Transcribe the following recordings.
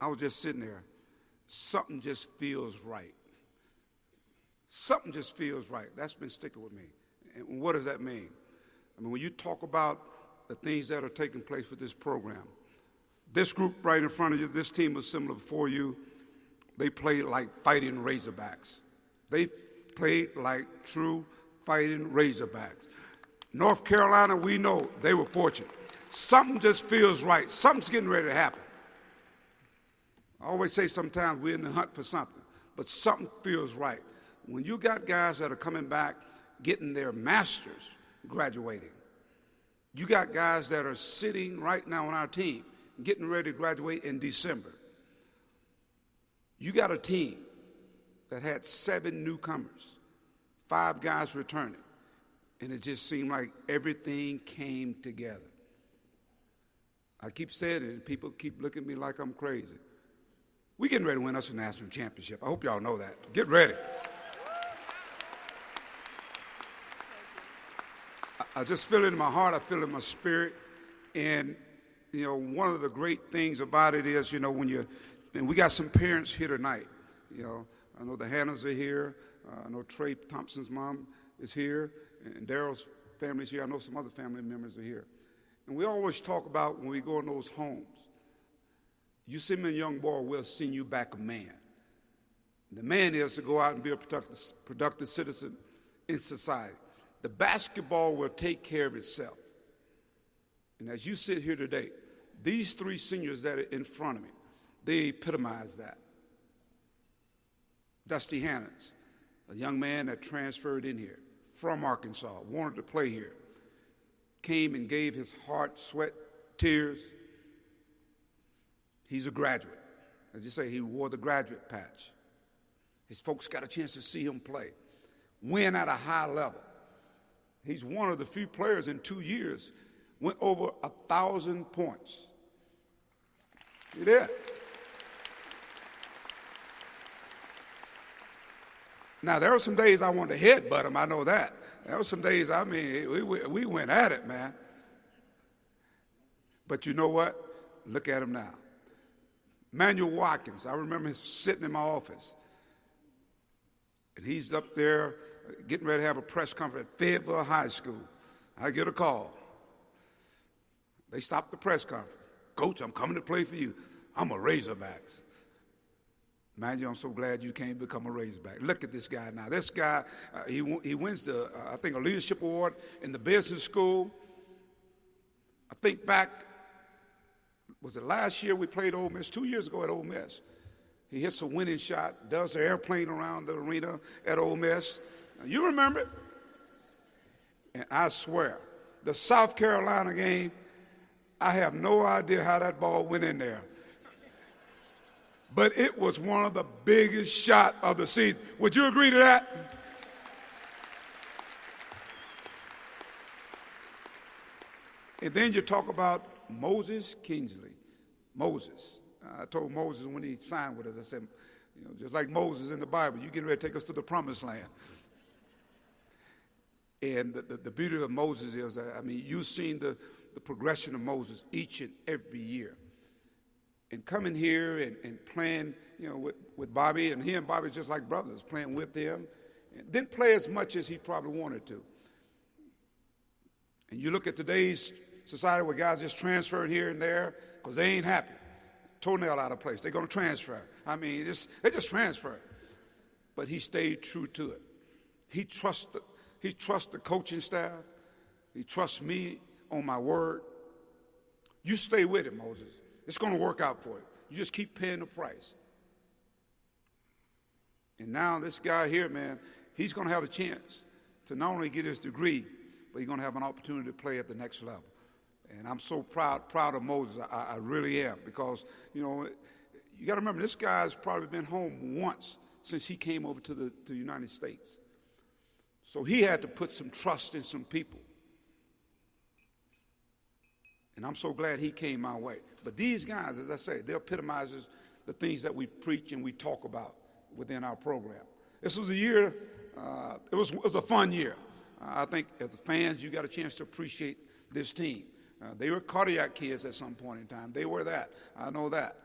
I was just sitting there. Something just feels right. Something just feels right. That's been sticking with me. And what does that mean? I mean, when you talk about the things that are taking place with this program, this group right in front of you, this team was similar before you. They played like fighting Razorbacks. They played like true fighting Razorbacks. North Carolina, we know they were fortunate. Something just feels right. Something's getting ready to happen. I always say sometimes we're in the hunt for something, but something feels right. When you got guys that are coming back, getting their masters, graduating, you got guys that are sitting right now on our team, getting ready to graduate in December. You got a team that had 7 newcomers, 5 guys returning, and it just seemed like everything came together. I keep saying it, and people keep looking at me like I'm crazy. We're getting ready to win us a national championship. I hope y'all know that. Get ready. I just feel it in my heart. I feel it in my spirit. And, you know, one of the great things about it is, you know, and we got some parents here tonight. You know, I know the Hannahs are here. I know Trey Thompson's mom is here. And Daryl's family's here. I know some other family members are here. And we always talk about when we go in those homes, you see me a young boy, we'll send you back a man. The man is to go out and be a productive citizen in society. The basketball will take care of itself. And as you sit here today, these 3 seniors that are in front of me, they epitomize that. Dusty Hannons, a young man that transferred in here from Arkansas, wanted to play here, came and gave his heart, sweat, tears. He's a graduate. As you say, he wore the graduate patch. His folks got a chance to see him play, win at a high level. He's one of the few players in 2 years went over 1,000 points. You there? Now, there were some days I wanted to headbutt him, I know that. There were some days, I mean, we went at it, man. But you know what? Look at him now. Manuel Watkins, I remember him sitting in my office. And he's up there getting ready to have a press conference at Fayetteville High School. I get a call. They stopped the press conference. Coach, I'm coming to play for you. I'm a Razorbacks. Manuel, I'm so glad you came to become a Razorback. Look at this guy now. This guy, he wins the, I think, a leadership award in the business school. I think back, was it last year we played Ole Miss? 2 years ago at Ole Miss. He hits a winning shot, does the airplane around the arena at Ole Miss. Now, you remember it? And I swear, the South Carolina game, I have no idea how that ball went in there. But it was one of the biggest shots of the season. Would you agree to that? And then you talk about Moses Kingsley. Moses. I told Moses when he signed with us, I said, you know, just like Moses in the Bible, you get ready to take us to the promised land. And the beauty of Moses is, I mean, you've seen the progression of Moses each and every year. And coming here and playing, you know, with Bobby, and he and Bobby just like brothers, playing with him. And didn't play as much as he probably wanted to. And you look at today's society where guys just transferring here and there because they ain't happy. Toenail out of place. They're going to transfer. I mean, they just transfer. But he stayed true to it. He trusts the coaching staff. He trusts me on my word. You stay with it, Moses. It's going to work out for you. You just keep paying the price. And now this guy here, man, he's going to have a chance to not only get his degree, but he's going to have an opportunity to play at the next level. And I'm so proud of Moses. I really am, because, you know, you got to remember, this guy's probably been home once since he came over to the United States. So he had to put some trust in some people. And I'm so glad he came my way. But these guys, as I say, they epitomize the things that we preach and we talk about within our program. This was a year, it was a fun year. I think as fans, you got a chance to appreciate this team. They were cardiac kids at some point in time. They were that. I know that.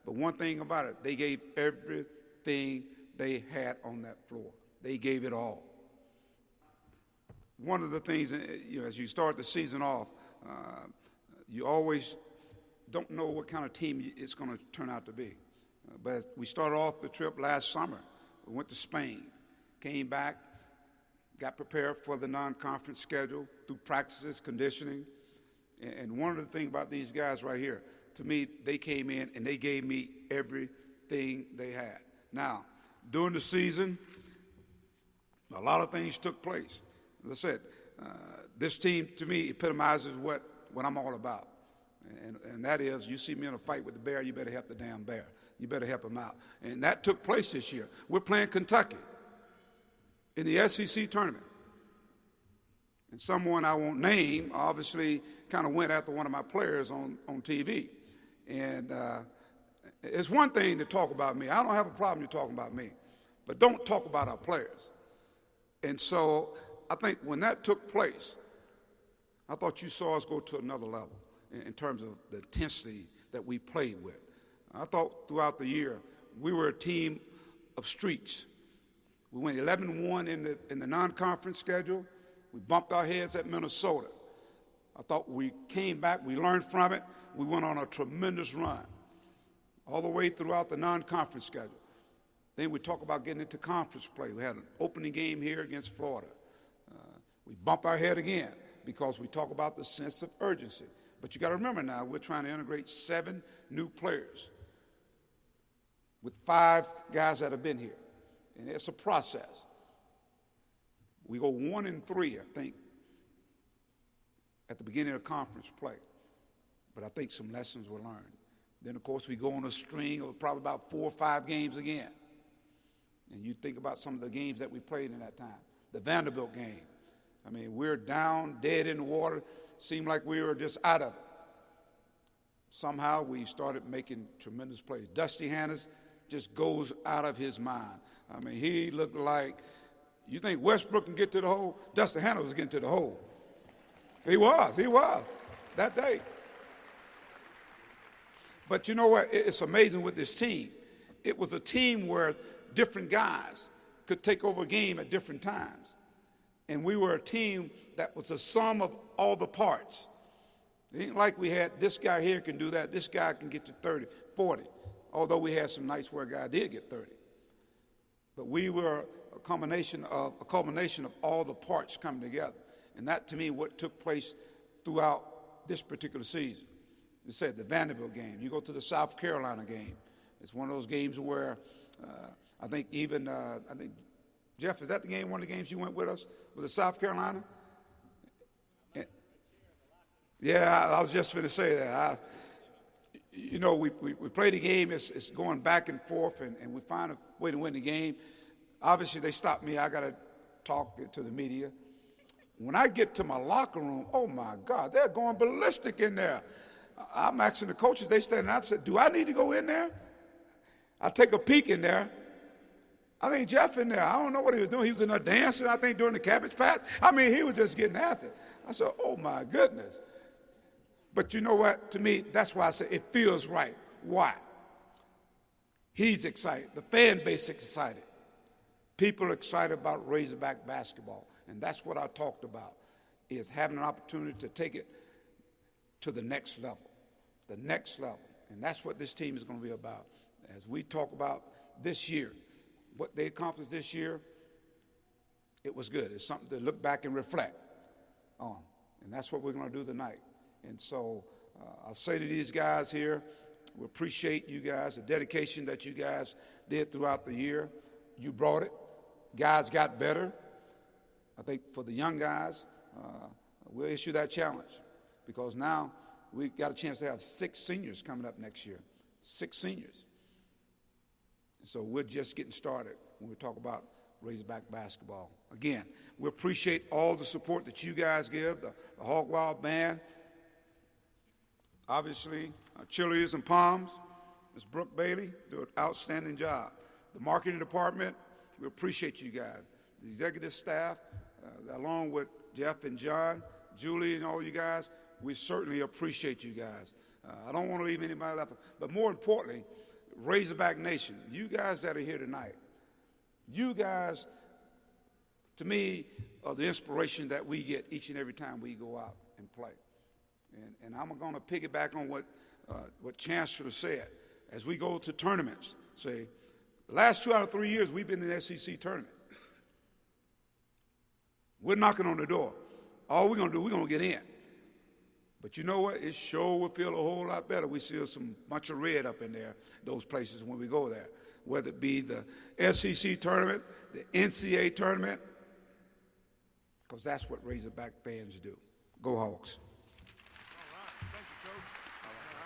But one thing about it, they gave everything they had on that floor. They gave it all. One of the things, as you start the season off, you always don't know what kind of team it's going to turn out to be. But we started off the trip last summer. We went to Spain, came back, got prepared for the non-conference schedule through practices, conditioning. And one of the things about these guys right here, to me, they came in and they gave me everything they had. Now, during the season, a lot of things took place. As I said, this team, to me, epitomizes what I'm all about. And that is, you see me in a fight with the bear, you better help the damn bear. You better help him out. And that took place this year. We're playing Kentucky in the SEC tournament. And someone I won't name obviously kind of went after one of my players on TV. And it's one thing to talk about me. I don't have a problem you talking about me. But don't talk about our players. And so I think when that took place, I thought you saw us go to another level in terms of the intensity that we played with. I thought throughout the year we were a team of streaks. We went 11-1 in the non-conference schedule. We bumped our heads at Minnesota. I thought we came back, we learned from it. We went on a tremendous run all the way throughout the non-conference schedule. Then we talk about getting into conference play. We had an opening game here against Florida. We bump our head again because we talk about the sense of urgency. But you got to remember now, we're trying to integrate 7 new players with 5 guys that have been here. And it's a process. We go 1-3, I think, at the beginning of conference play. But I think some lessons were learned. Then, of course, we go on a string of probably about 4 or 5 games again. And you think about some of the games that we played in that time. The Vanderbilt game. I mean, we're down, dead in the water. Seemed like we were just out of it. Somehow we started making tremendous plays. Dusty Hannahs just goes out of his mind. I mean, he looked like, you think Westbrook can get to the hole? Dusty Hannah was getting to the hole. He was, that day. But you know what? It's amazing with this team. It was a team where different guys could take over a game at different times. And we were a team that was the sum of all the parts. It ain't like we had this guy here can do that, this guy can get to 30, 40, although we had some nights where a guy did get 30. But we were a culmination of all the parts coming together. And that, to me, what took place throughout this particular season. You said the Vanderbilt game. You go to the South Carolina game. It's one of those games where I think Jeff, is that the game, one of the games you went with us? Was it South Carolina? Yeah, I was just going to say that. We play the game. It's going back and forth, and we find a way to win the game. Obviously, they stopped me. I got to talk to the media. When I get to my locker room, oh, my God, they're going ballistic in there. I'm asking the coaches. They standing out and said, do I need to go in there? I take a peek in there. I think Jeff in there, I don't know what he was doing. He was in there dancing, I think, during the Cabbage Patch. I mean, he was just getting after it. I said, oh, my goodness. But you know what? To me, that's why I say it feels right. Why? He's excited. The fan base is excited. People are excited about Razorback basketball. And that's what I talked about, is having an opportunity to take it to the next level. The next level. And that's what this team is going to be about. As we talk about this year, what they accomplished this year, it was good. It's something to look back and reflect on. And that's what we're going to do tonight. And so I'll say to these guys here, we appreciate you guys, the dedication that you guys did throughout the year. You brought it. Guys got better. I think for the young guys, we'll issue that challenge because now we got a chance to have 6 seniors coming up next year. 6 seniors. So we're just getting started when we talk about Razorback basketball. Again, we appreciate all the support that you guys give, the Hog Wild Band, obviously, Cheerleaders and Palms, Ms. Brooke Bailey, do an outstanding job. The marketing department, we appreciate you guys. The executive staff, along with Jeff and John, Julie and all you guys, we certainly appreciate you guys. I don't want to leave anybody left. But more importantly, Razorback Nation, you guys that are here tonight, you guys, to me, are the inspiration that we get each and every time we go out and play. And I'm going to piggyback on what Chancellor said. As we go to tournaments, say, the last 2 out of 3 years we've been in the SEC tournament. We're knocking on the door. All we're going to do, we're going to get in. But you know what? It sure will feel a whole lot better. We see some bunch of red up in there, those places when we go there, whether it be the SEC tournament, the NCAA tournament, because that's what Razorback fans do. Go Hawks.